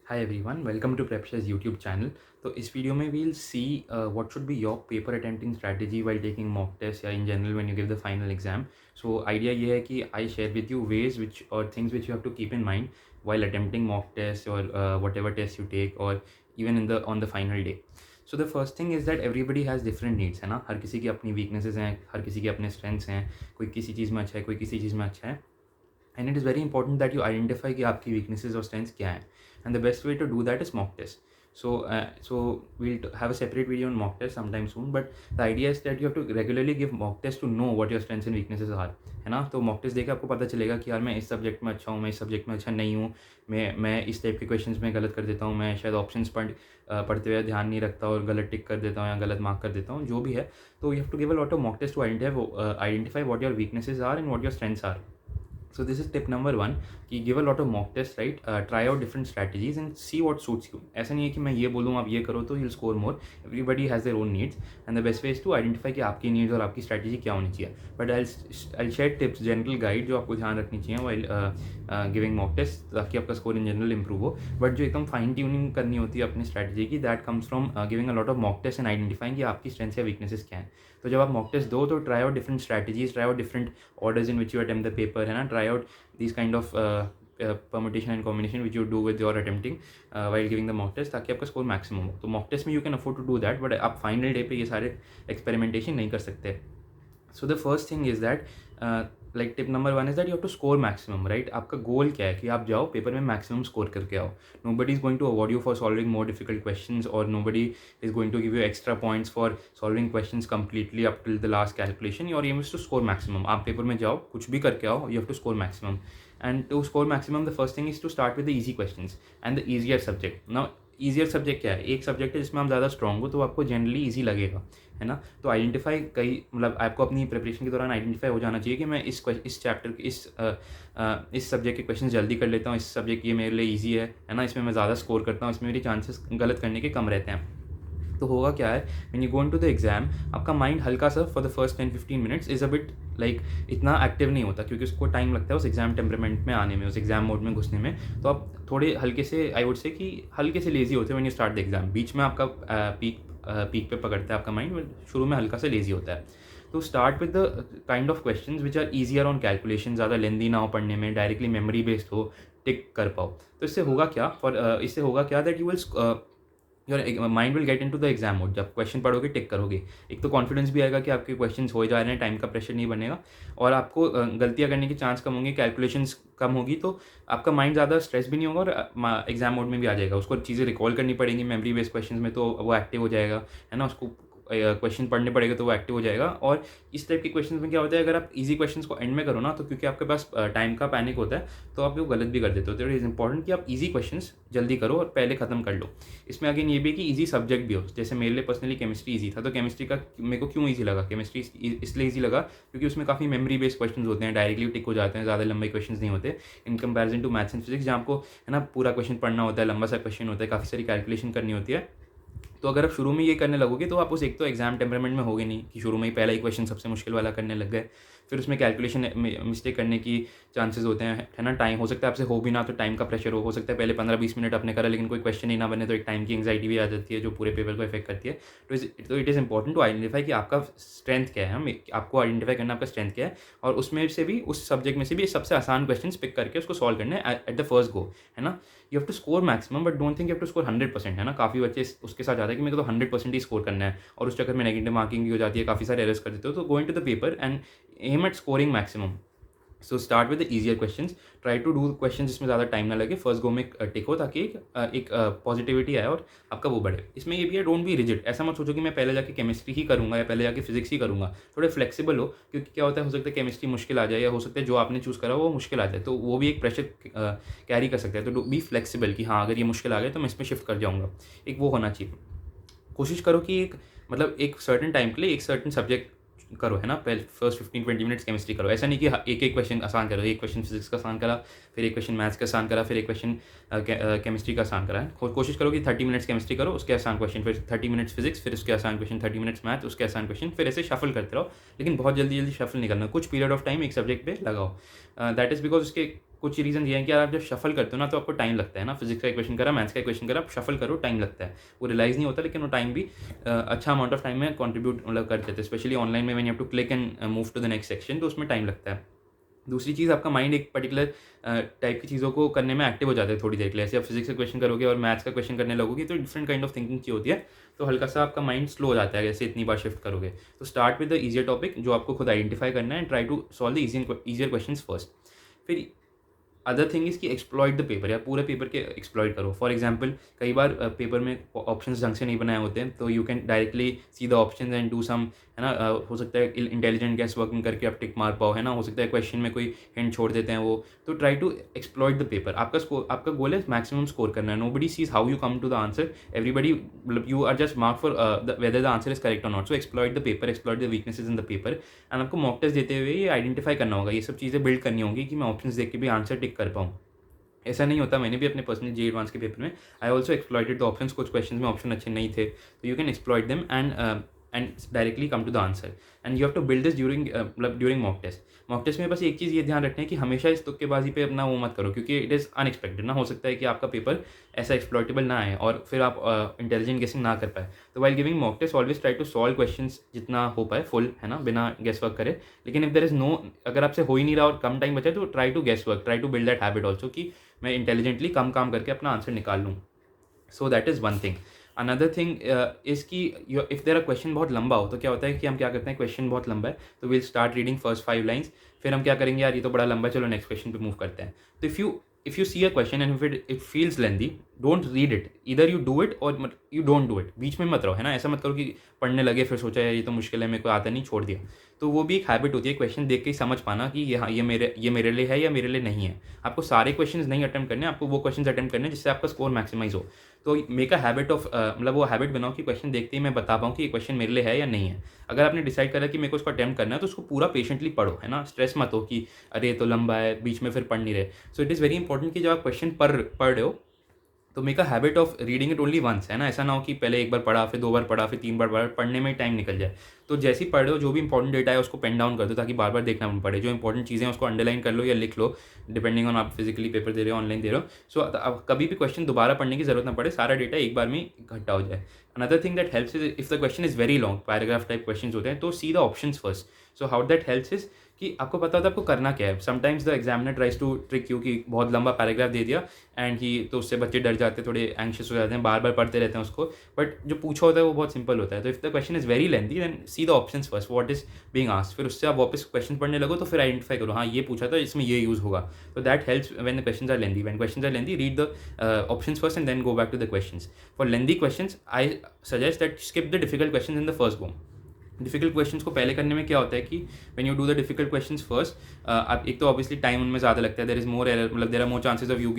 Hi everyone, welcome to Prepsha's YouTube channel. तो इस video में we'll see what should be your paper attempting strategy while taking mock test या in general when you give the final exam. So idea ये है कि I share with you ways which or things which you have to keep in mind while attempting mock tests or whatever test you take or even in the on the final day. So the first thing is that everybody has different needs है ना, हर किसी की अपनी weaknesses हैं, हर किसी के अपने strengths हैं, कोई किसी चीज़ में अच्छा है, कोई किसी चीज़ में अच्छा है. And it is very important that you identify कि आपकी weaknesses और strengths क्या हैं. And the best way to do that is mock test. So we'll have a separate video on mock test sometime soon, but the idea is that you have to regularly give mock test to know what your strengths and weaknesses are, है ना. तो mock test देके आपको पता चलेगा कि यार मैं इस सब्जेक्ट में अच्छा हूँ, मैं इस सब्जेक्ट में अच्छा नहीं हूँ, मैं इस टाइप के क्वेश्चंस में गलत कर देता हूँ, मैं शायद ऑप्शंस पढ़ते हुए ध्यान नहीं रखता और गलत टिक कर देता हूँ या गलत मार्क कर देता हूँ, जो भी है. तो you have to give a lot of mock test to identify what your weaknesses are and what your strengths are. So this is tip number one कि give a lot of mock tests, right? Try out different strategies and see what suits you. ऐसा नहीं है कि मैं ये बोलूँ आप ये करो तो you'll score more. Everybody has their own needs and the best way is to identify कि आपकी needs और आपकी strategy क्या होनी चाहिए. But I'll share tips, general guide जो आपको ध्यान रखनी चाहिए while giving mock tests ताकि आपका score in general improve हो. But जो एकदम fine tuning करनी होती है अपनी strategy की, that comes from giving a lot of mock tests and identifying कि आपकी strengths या weaknesses क्या हैं. तो जब आप mock test दो तो try out different strategies, try out different orders in which you attempt the paper, है ना. Try out these kind of permutation and combination which you do with your attempting while giving the mock test ताकि आपका score maximum हो. तो mock test में you can afford to do that, but आप final day पे ये सारे experimentation नहीं कर सकते. So the first thing is that like tip number one is that you have to score maximum, right? आपका गोल क्या है कि आप जाओ पेपर में maximum score करके आओ. Nobody is going to award you for solving more difficult questions or nobody is going to give you extra points for solving questions completely up till the last calculation. Your aim is to score maximum. आप paper में जाओ, कुछ भी करके आओ, you have to score maximum. And to score maximum, the first thing is to start with the easy questions and the easier subject. Now easier subject क्या है? एक सब्जेक्ट है जिसमें आप ज़्यादा स्ट्रॉन्ग हो तो आपको जनरली ईजी लगेगा, है ना. तो आइडेंटिफाई मतलब आपको अपनी प्रिपरेशन के दौरान आइडेंटिफाई हो जाना चाहिए कि मैं इस चैप्टर के इस सब्जेक्ट के क्वेश्चन जल्दी कर लेता हूँ, इस सब्जेक्ट ये मेरे लिए ईजी है ना, इसमें मैं ज़्यादा स्कोर करता हूँ, इसमें मेरी चांसेस गलत करने के कम रहते हैं. तो होगा क्या है, when you go into the exam आपका माइंड हल्का सा for the first 10-15 minutes is a bit like इतना एक्टिव नहीं होता क्योंकि उसको टाइम लगता है उस एग्जाम टेम्परामेंट में आने में, उस एग्जाम मोड में घुसने में. तो आप थोड़े हल्के से आई वुड से कि हल्के से लेजी होते हैं when you start the exam. बीच में आपका पीक पे पकड़ता है आपका माइंड, शुरू में हल्का सा लेजी होता है. तो start with the kind of questions which are easier on calculation, ज़्यादा लेंदी ना हो पढ़ने में, डायरेक्टली मेमोरी बेस्ड हो, टिक कर पाओ. तो इससे होगा क्या that you will your mind will get into the exam mode. जब क्वेश्चन पढ़ोगे टिक करोगे, एक तो कॉन्फिडेंस भी आएगा कि आपके क्वेश्चन हो जा रहे हैं, टाइम का प्रेशर नहीं बनेगा और आपको गलतियां करने की चांस कम होंगी, कैलकुलेशंस कम होगी, तो आपका माइंड ज़्यादा स्ट्रेस भी नहीं होगा और एग्जाम मोड में भी आ जाएगा. उसको चीज़ें रिकॉल करनी पड़ेंगी मेमोरी बेस्ड क्वेश्चन में तो वो एक्टिव हो जाएगा, है ना. उसको क्वेश्चन पढ़ने पड़ेगा तो वो एक्टिव हो जाएगा. और इस टाइप के क्वेश्चन में क्या होता है, अगर आप इजी क्वेश्चंस को एंड में करो ना तो क्योंकि आपके पास टाइम का पैनिक होता है तो आप वो गलत भी कर देते हो. तो इट इज़ इंपॉर्टेंट कि आप इजी क्वेश्चंस जल्दी करो और पहले ख़त्म कर लो. इसमें अगेन ये भी कि इजी सब्जेक्ट भी हो. जैसे मेरे लिए पर्सनली केमिस्ट्री ईजी था, तो केमिस्ट्री का मेरे को क्यों ईजी लगा, केमिस्ट्री इसलिए ईजी लगा क्योंकि उसमें काफ़ी मेमोरी बेस्ड क्वेश्चन होते हैं, डायरेक्टली टिक हो जाते हैं, ज़्यादा लंबे क्वेश्चन नहीं होते in comparison to maths and physics जहाँ आपको, है ना, पूरा क्वेश्चन पढ़ना होता है, लंबा सा क्वेश्चन होता है, काफ़ी सारी कैलकुलेशन करनी होती है. तो अगर आप शुरू में ये करने लगोगे तो आप उस एक तो एग्जाम टेम्परामेंट में होगे नहीं कि शुरू में ही पहला ही क्वेश्चन सबसे मुश्किल वाला करने लग गए, फिर उसमें कैलकुलेशन मिस्टेक करने की चांसेस होते हैं, है ना. टाइम हो सकता है आपसे हो भी ना तो टाइम का प्रेशर हो सकता है पहले 15-20 मिनट आपने करा लेकिन कोई क्वेश्चन ही ना बने तो एक टाइम की एंग्जाइटी भी आ जाती है जो पूरे पेपर को इफेक्ट करती है. तो it is important to identify कि आपका स्ट्रेंथ क्या है. हम आपको आइडेंटिफाई करना आपका स्ट्रेंथ क्या है और उसमें से भी उस सब्जेक्ट में से भी सबसे आसान क्वेश्चन पिक करके उसको सॉल्व करना है एट द फर्स्ट गो, है ना. You have to score maximum but don't think you have to score 100%, है ना. काफ़ी बच्चे उसके साथ जाते हैं कि मेरे को तो 100% ही स्कोर करना है और उस चक्कर में नेगेटिव मार्किंग भी हो जाती है, काफ़ी सारे एरर्स कर देते हो. तो go into the paper and aim at scoring maximum. So start with the easier questions, try to do question जिसमें ज़्यादा टाइम ना लगे, फर्स्ट गो में टिक हो ताकि एक पॉजिटिविटी आए और आपका वो बढ़े. इसमें ये भी है, डोंट बी रिजिड. ऐसा मत सोचो कि मैं पहले जाके केमिस्ट्री ही करूँगा या पहले जाके फिजिक्स ही करूँगा. थोड़े फ्लेक्सिबल हो क्योंकि क्या होता है, हो सकता है केमिस्ट्री मुश्किल आ जाए या हो सकता है जो आपने चूज़ करा वो मुश्किल आ जाए, तो वो भी एक प्रेशर कैरी कर सकता है. तो बी फ्लेक्सिबल कि हाँ अगर ये मुश्किल आ गया तो मैं इसमें शिफ्ट कर जाऊँगा. एक वो होना चाहिए. कोशिश करो कि एक सर्टेन टाइम के लिए एक सर्टेन सब्जेक्ट करो, है ना. पहले फर्स्ट 15-20 मिनट्स केमिस्ट्री करो. ऐसा नहीं कि एक क्वेश्चन आसान करो, एक क्वेश्चन फिजिक्स का आसान करा, फिर एक क्वेश्चन मैथ्स का आसान करा, फिर एक क्वेश्चन केमिस्ट्री का आसान करा है. कोशिश करो कि 30 मिनट्स केमिस्ट्री करो, उसके आसान क्वेश्चन, फिर 30 मिनट्स फिजिक्स, फिर उसके आसान क्वेश्चन, 30 मिनट्स मैथ, उसके आसान क्वेश्चन, फिर ऐसे शफल करते रहो. लेकिन बहुत जल्दी जल्दी शफल नहीं करना, कुछ पीरियड ऑफ टाइम एक सब्जेक्ट पे लगाओ. दैट इज़ बिकॉज उसके कुछ रीज़न ये हैं कि यार आप जब शफल करते हो ना तो आपको टाइम लगता है ना, फिजिक्स का इक्वेशन करा, मैथ्स का इक्वेशन करा, आप शफल करो, टाइम लगता है, वो रियलाइज़ नहीं होता, लेकिन वो टाइम भी अच्छा अमाउंट ऑफ टाइम में कंट्रीब्यूट मतलब कर देते हैं, स्पेशली ऑनलाइन में when you have to click and move to the next section, तो उसमें टाइम लगता है। दूसरी चीज़, आपका माइंड एक पर्टिकुलर टाइप की चीज़ों को करने में एक्टिव हो जाता है थोड़ी देर के लिए। ऐसे आप फिजिक्स का क्वेश्चन करोगे और मैथ्स का क्वेश्चन करने लगोगे तो डिफरेंट काइंड ऑफ थिंकिंग की होती है, तो हल्का सा आपका माइंड स्लो हो जाता है जैसे इतनी बार शिफ्ट करोगे। तो start with the easier topic जो आपको खुद आइडेंटिफाई करना है, and try to solve the easier question first. फिर अदर थिंग इज़ कि एक्सप्लॉइट द पेपर, या पूरे पेपर के एक्सप्लॉइट करो। फॉर एग्जांपल कई बार पेपर में ऑप्शंस ढंग से नहीं बनाए होते हैं, तो you can directly see the options and do some, है ना, हो सकता है इंटेलिजेंट गैस वर्किंग करके आप टिक मार पाओ, है ना, हो सकता है क्वेश्चन में कोई हिंट छोड़ देते हैं वो। तो try to exploit the paper. आपका गोल है मैक्सिमम स्कोर करना है। Nobody sees how you come to the answer, everybody मतलब you are just mark for whether the answer is correct और not. So exploit the paper, exploit the weaknesses in the paper, and आपको mock test देते हुए ये identify करना होगा, ये सब चीज़ें बिल्ड करनी होगी कि मैं ऑप्शंस देख के भी आंसर टिक कर पाऊँ। ऐसा नहीं होता, मैंने भी अपने पर्सनल जे एडवांस के पेपर में I also exploited the options. कुछ क्वेश्चन में ऑप्शन अच्छे नहीं थे, तो you can exploit them and directly come to the answer, and you have to build this during mock test. Mock test में बस एक चीज़ ये ध्यान रखना है कि हमेशा इस तुक्केबाजी पे अपना वो मत करो, क्योंकि इट इज़ अनएक्सपेक्टेड ना, हो सकता है कि आपका पेपर ऐसा एक्सप्लॉइटेबल ना आए और फिर आप इंटेलिजेंट गेसिंग ना कर पाए। तो while giving mock test always try to solve questions जितना हो पाए फुल, है ना, बिना गेस वर्क करे। लेकिन इफ देर इज नो, अगर आपसे हो ही नहीं रहा और कम टाइम बचा है, तो try to guess work, try to build that habit also कि मैं इंटेलिजेंटली कम काम करके अपना आंसर निकाल लूँ। So that is one thing. Another thing is कि इफ़ देर अ क्वेश्चन बहुत लंबा हो, तो क्या होता है कि हम क्या करते हैं, क्वेश्चन बहुत लंबा है तो will start reading first 5 lines, फिर हम क्या करेंगे, यार ये तो बड़ा लंबा है, चलो नेक्स्ट क्वेश्चन पे मूव करते हैं। तो if you see a question and if feels lengthy, don't read it, इधर यू डू इट और यू डोंट डू इट, बीच में मत रहो, है ना। ऐसा मत करो कि पढ़ने लगे फिर सोचा यार ये तो मुश्किल है, मेरे को आता नहीं, छोड़ दिया। तो वो भी एक हैबिट होती है, क्वेश्चन देख के ही समझ पाना कि ये मेरे लिए है या मेरे लिए नहीं है। आपको सारे क्वेश्चंस नहीं अटेम्प्ट करने, आपको वो क्वेश्चंस अटेम्प्ट करने जिससे आपका स्कोर मैक्सिमाइज हो। तो मेक अ हैबिट ऑफ मतलब वो हैबिट बनाओ कि क्वेश्चन देखते ही मैं बता पाऊँ कि ये क्वेश्चन मेरे लिए है या नहीं है। अगर आपने डिसाइड करा कि मेरे को उसको अटेम्प्ट करना है, तो उसको पूरा पेशेंटली पढ़ो, है ना। स्ट्रेस मत हो कि अरे ये तो लंबा है, बीच में फिर पढ़ नहीं रहे। So it is very important कि जब आप क्वेश्चन पढ़ रहे हो तो make a habit of reading it only once, है ना। ऐसा ना हो कि पहले एक बार पढ़ा, फिर 2 बार पढ़ा, फिर 3 बार पढ़ा, पढ़ने में ही टाइम निकल जाए। तो जैसे ही पढ़ रहे हो, जो भी इंपॉर्टेंट डेटा है उसको पेन डाउन कर दो, ताकि बार बार देखना ना पड़े। जो इंपॉर्टेंट चीज़ें हैं उसको अंडरलाइन कर लो या लिख लो, डिपेंडिंग ऑन आप फिजिकली पेपर दे रहे हो, ऑनलाइन दे रहे हो। सो अब कभी भी क्वेश्चन दोबारा पढ़ने की जरूरत ना पड़े, सारा डेटा एक बार में इकट्ठा हो जाए। Another thing that helps is if the question is very long, paragraph type question होते हैं, तो see the options first. So how that helps is कि आपको पता होता है आपको करना क्या है। Sometimes the examiner tries to trick you कि बहुत लंबा पैराग्राफ दे दिया एंड ही, तो उससे बच्चे डर जाते हैं, थोड़े एंशियस हो जाते हैं, बार बार पढ़ते रहते हैं उसको। बट जो पूछा होता है वो बहुत सिंपल होता है। तो if the question is very lengthy, then see the options first, what is being asked. फिर उससे आप वापस क्वेश्चन पढ़ने लगो, तो फिर आइडेंटिफाई करो, हाँ ये पूछा था, इसमें ये यूज़ होगा। तो that helps when the questions are lengthy. When questions are lengthy, read the options first and then go back to the questions. For lengthy questions I suggest that skip the difficult questions in the first go. Difficult questions को पहले करने में क्या होता है कि when you do the difficult questions first, आप एक तो ऑब्वियसली टाइम उनमें ज़्यादा लगता है, देयर इज मोर एरर, मतलब there are more chances of you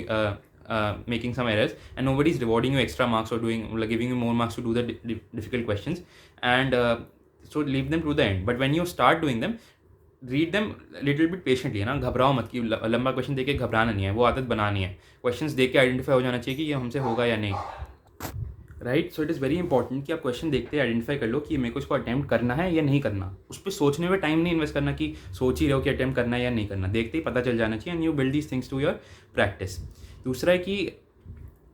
making some errors, and nobody is rewarding you extra marks or giving you more marks to do the difficult questions, and so leave them to the end. But when you start doing them, read them little bit patiently, है ना। घबराओ मत कि लंबा question देके घबराना नहीं है, वो आदत बनानी है। क्वेश्चंस देख के आइडेंटिफाई हो जाना चाहिए कि ये हमसे होगा या नहीं, right. So it is very important कि आप क्वेश्चन देखते ही आइडेंटिफाई कर लो कि मेरे को इसको अटैम्प्ट करना है या नहीं करना। उस पर सोचने में टाइम नहीं इन्वेस्ट करना कि सोच ही रहो कि अटैम्प्ट करना है या नहीं करना, देखते ही पता चल जाना चाहिए, and you build these things to your practice. दूसरा है कि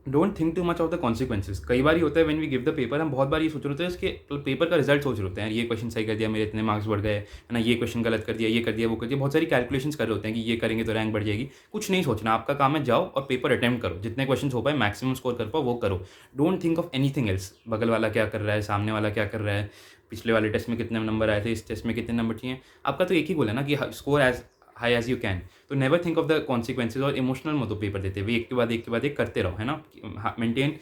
don't think too much of the consequences. कई बार होता है when we give the paper, हम बहुत बार ये सोच रहे होते हैं इसके पेपर का रिजल्ट सोच रहे होते हैं, ये क्वेश्चन सही कर दिया मेरे इतने मार्क्स बढ़ गए, है ना, ये क्वेश्चन गलत कर दिया, ये कर दिया, वो कर दिया, बहुत सारी कैलकुलेशंस कर रहे होते हैं कि ये करेंगे तो रैंक बढ़ जाएगी। कुछ नहीं सोचना, आपका काम है जाओ और पेपर अटेम्प्ट करो, जितने क्वेश्चन हो पाए मैक्सिमम स्कोर कर पाओ वो करो। Don't think of anything else, बगल वाला क्या कर रहा है, सामने वाला क्या कर रहा है, पिछले वाले टेस्ट में कितने नंबर आए थे, इस टेस्ट में कितने नंबर चाहिए। आपका तो एक ही गोल है ना कि score as high as you can. तो never think of the consequences, और इमोशनल मत हो पेपर देते हुए, एक के बाद एक के बाद एक करते रहो, है ना। Maintain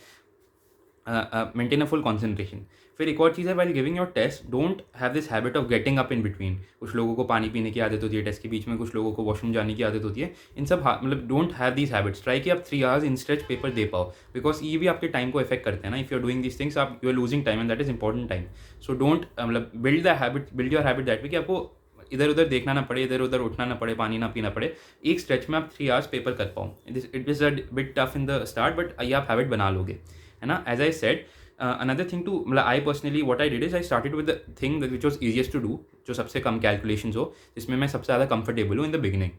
a full concentration. फिर एक और चीज़ है, while giving your test don't have this habit of getting up in between. कुछ लोगों को पानी पीने की आदत होती है टेस्ट के बीच में, कुछ लोगों को वॉशरूम जाने की आदत होती है। इन सब मतलब don't have these habits. Try कि आप 3 आवर्स इन स्ट्रेच पेपर दे पाओ, बिकॉज ये भी आपके टाइम को इफेक्ट करते हैं ना। If you are doing this things, आप you are losing time, and that is important time. So don't मतलब build your habit that way कि आपको इधर उधर देखना ना पड़े, इधर उधर उठना ना पड़े, पानी ना पीना पड़े, एक स्ट्रेच में आप 3 आवर्स पेपर कर पाओ। It is a bit tough in the start, but ये आप हैबिट बना लोगे, है ना। As I said, another thing to, मतलब I personally what I did is I started with the thing which was easiest to do, जो सबसे कम calculation हो, जिसमें मैं सबसे ज़्यादा कंफर्टेबल हूँ in the beginning.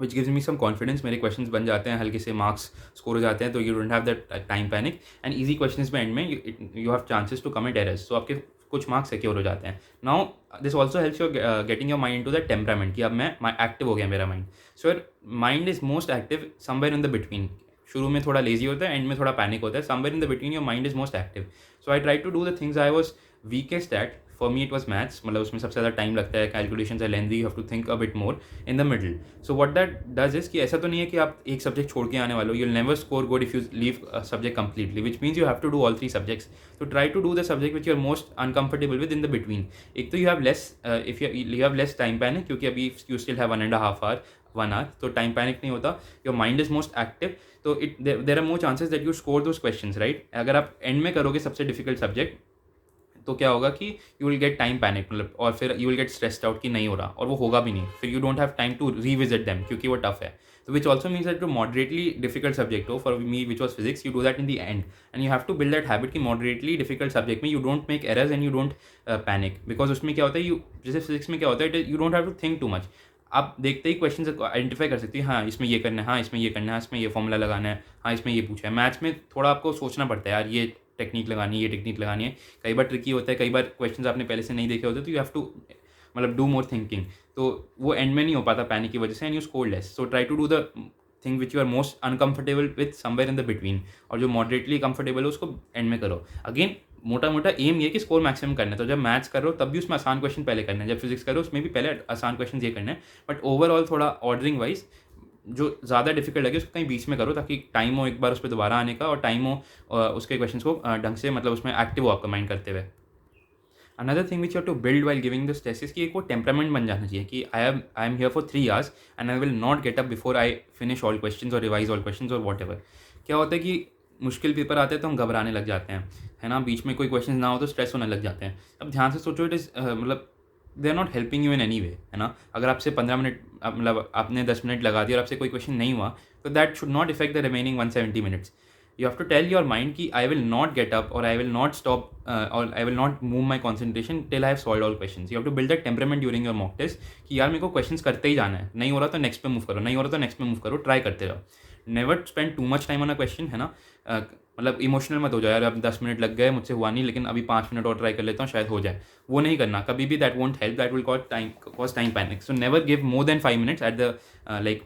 Which gives me some confidence, मेरे क्वेश्चंस बन जाते हैं, हल्के से मार्क्स स्कोर हो जाते हैं, तो you don't have that time panic. And easy questions में एंड में you have chances to commit errors, तो आपके कुछ मार्क्स सिक्योर हो जाते हैं। Now this also helps you getting your mind to that temperament कि अब मैं एक्टिव हो गया मेरा mind. So your mind is most active somewhere in the between. शुरू में थोड़ा लेजी होता है, एंड में थोड़ा पैनिक होता है, somewhere in the between your mind is most active. So I try to do the things I was weakest at. For me it was maths, मतलब उसमें सबसे ज़्यादा टाइम लगता है, कैलकुलेशन है लेंदी, you have to think a bit more in the middle. So what that does is कि ऐसा तो नहीं है कि आप एक सब्जेक्ट छोड़ के आने वाले हो, you will never score good if you leave subject completely, which means you have to do all 3 subjects. तो try to do the subject which you are most uncomfortable with in the between. एक तो you have less, if you have less time panic, क्योंकि अभी you still have 1.5 hour 1 hour, तो time panic नहीं होता, your mind is most active. तो there are more chances that you score those questions right. अगर आप and में करोगे सबसे डिफिकल्ट सब्जेक्ट, तो क्या होगा कि you will get time panic, मतलब, और फिर you will get stressed out कि नहीं हो रहा, और वो होगा भी नहीं, फिर you don't have time to revisit them क्योंकि वो टफ है। तो विच ऑल्सो मीन्स दैट जो मॉडरेटली डिफिकल्ट सब्जेक्ट हो, for me which was physics, you do that in the end, and you have to build that habit कि moderately difficult subject में you don't make errors and you don't panic, because उसमें क्या होता है, you जैसे physics में क्या होता है, you don't have to think too much. आप देखते ही क्वेश्चन को आइडेंटिफाई कर सकते हैं, हाँ इसमें ये करना है, हाँ इसमें ये करना है, इसमें ये फॉर्मूला लगाना है, हाँ इसमें ये पूछा है। मैथ्स में थोड़ा आपको सोचना पड़ता है, यार ये टेक्निक लगानी है, ये टेक्निक लगानी है, कई बार ट्रिकी होता है, कई बार क्वेश्चंस आपने पहले से नहीं देखे होते, तो यू हैव टू मतलब डू मोर थिंकिंग, तो वो एंड में नहीं हो पाता पैनिक की वजह से, and you score less. So try to do the thing which you are most uncomfortable with somewhere in the between, और जो मॉडरेटली कंफर्टेबल है उसको एंड में करो। अगेन मोटा मोटा एम ये कि स्कोर मैक्सिमम करना है, तो जब मैथ्स करो तब भी उसमें आसान क्वेश्चन पहले करना है, जब फिजिक्स करो उसमें भी पहले आसान क्वेश्चन ये करना है, बट ओवरऑल थोड़ा ऑर्डरिंग वाइज जो ज़्यादा डिफिकल्ट लगे उसको कहीं बीच में करो, ताकि टाइम हो एक बार उस पर दोबारा आने का, और टाइम हो उसके क्वेश्चंस को ढंग से, मतलब उसमें एक्टिव हो आपका माइंड करते हुए। Another thing which you to build while giving the test कि एक वो टेम्परामेंट बन जाना चाहिए कि I am here for 3 hours and I will not get up before I finish all questions और रिवाइज ऑल क्वेश्चंस और वॉट एवर। क्या होता है कि मुश्किल पेपर आते हैं तो हम घबराने लग जाते हैं, है ना, बीच में कोई क्वेश्चन ना हो तो स्ट्रेस होने लग जाते हैं। अब ध्यान से सोचो, इट इज़ मतलब they are not helping you in any way, है ना। अगर आपसे 15 मिनट मतलब आपने 10 मिनट लगा दिया और आपसे कोई क्वेश्चन नहीं हुआ, तो that should not effect the remaining 170 minutes. You have to tell your mind कि I will not get up और आई विल नॉट स्टॉप और I will not move my concentration till I have solve all questions. You have to build that temperament during your mock test कि यार मेरे को questions करते ही जाना है, नहीं हो रहा तो नेक्स्ट पे मूव करो, नहीं हो रहा तो नेक्स्ट पे मूव करो, ट्राई करते रहो। Never spend to much time on a question, है ना। मतलब इमोशनल मत हो जाए, यार अब 10 मिनट लग गए मुझसे हुआ नहीं, लेकिन अभी 5 मिनट और ट्राई कर लेता हूँ शायद हो जाए, वो नहीं करना कभी भी। That won't help, that will cause time panic. So never give more than 5 minutes at the like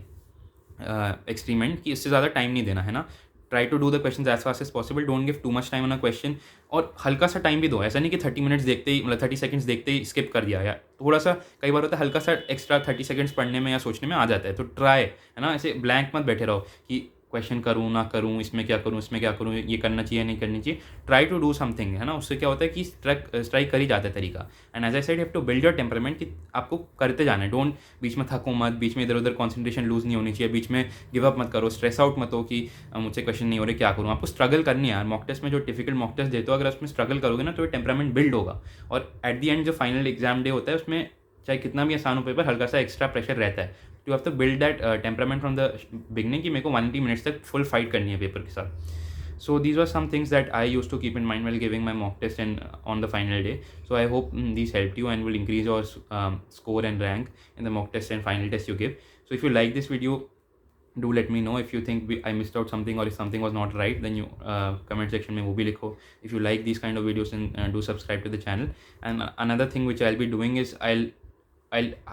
experiment, कि इससे ज़्यादा टाइम नहीं देना, है ना। Try to do the question as fast as possible, don't give too much time on a question, और हल्का सा टाइम भी दो, ऐसा नहीं कि 30 मिनट्स देखते ही, मतलब 30 सेकंड्स देखते ही स्किप कर दिया, या थोड़ा सा कई बार होता है हल्का सा एक्स्ट्रा 30 सेकंड्स पढ़ने में या सोचने में आ जाता है, तो ट्राई, है ना। ऐसे ब्लैंक मत बैठे रहो कि क्वेश्चन करूँ ना करूँ, इसमें क्या करूँ, इसमें क्या करूँ, ये करना चाहिए नहीं करनी चाहिए। ट्राई टू डू समथिंग, है ना। उससे क्या होता है कि स्ट्राइक कर ही जाता है तरीका। And as I said, you have to build your temperament कि आपको करते जाना है। डोंट बीच में थको मत, बीच में इधर उधर कॉन्सेंट्रेशन लूज नहीं होनी चाहिए, बीच में गिव अप मत करो, स्ट्रेस आउट मत हो कि मुझसे क्वेश्चन नहीं हो रहे क्या करूँ। आपको स्ट्रगल करनी है यार। मॉक टेस्ट में जो डिफिकल्ट मॉक टेस्ट देते हो, अगर उसमें स्ट्रगल करोगे ना तो ये टेम्परामेंट बिल्ड होगा, और एट द एंड जो फाइनल एग्जाम डे होता है उसमें चाहे कितना भी आसान हो पेपर, हल्का सा एक्स्ट्रा प्रेशर रहता है। You have to build that temperament from the beginning कि मेरे को 180 मिनट्स तक फुल फाइट करनी है पेपर के साथ। So these are some things that I use to keep in mind while giving my mock test and on the final day. So I hope these helped you and will increase your score and rank in the mock test and final test you give. So if you like this video, do let me know. If you think I missed out something or if something was not right, then you comment section में वो भी लिखो. If you like these kind of videos, then do subscribe to the channel. And another thing which I'll be doing is I'll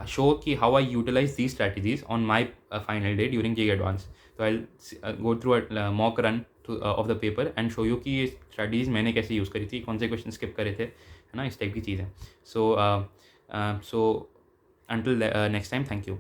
show कि how I utilize these strategies on my final day during JEE Advance. So I'll go through a mock run of the paper and show you कि ये strategies मैंने कैसे use करी थी, कौन से question skip करे थे, है ना, इस टाइप की चीज़ें. So until next time, thank you.